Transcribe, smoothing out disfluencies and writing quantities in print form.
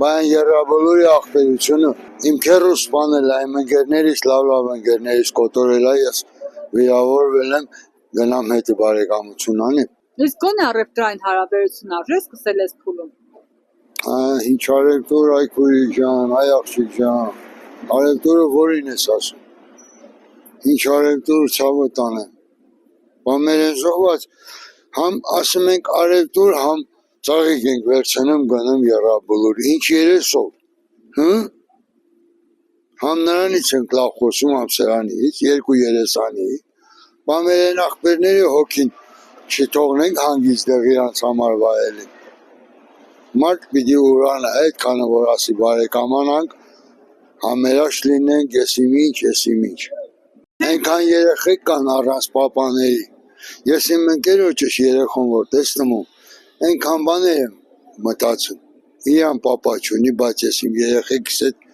Բան երրաբոլորի աղբերությունը իմ քերուս սպանել է, իմ ընկերներից լավ ընկերներից կոտորել է, ես վիրավորվել եմ, գնամ հետը բարեկամություն անեմ։ Իսկ գոնե առևտրային հարաբերություն արժե սկսել ես փուլում։ Ինչ առևտուր, այ քույրի ջան, այ աղջիկ ջան, առևտուրը որին ես ասում։ Ինչ առևտուր ցավը տանեմ։ Բան մեր են զոհված, համ ասում ենք առևտուր, համ ծաղիկ ենք վերցնում գնում երրաբոլոր, ինչ երեսով, համ նրանից ենք լավ խոսում, համ սրանից, երկու երեսանի, բան մեր են աղբերների հոգին չթողնենք հանգիստ դեղ իրանց համար վայելի։ Մարդ պիտի ուրանա, այդքանը որ ասի բարեկամանանք, համերաշ լինենք, ես իմ ինչ։ Այնքան երեխեք կան առանց պապաների, ես իմ ընկերոջս երեխոն որ տեսնում եմ, այնքան բաներ եմ մտածում, իրան պապա չունի, բայց ես իմ երեխեքիս հետ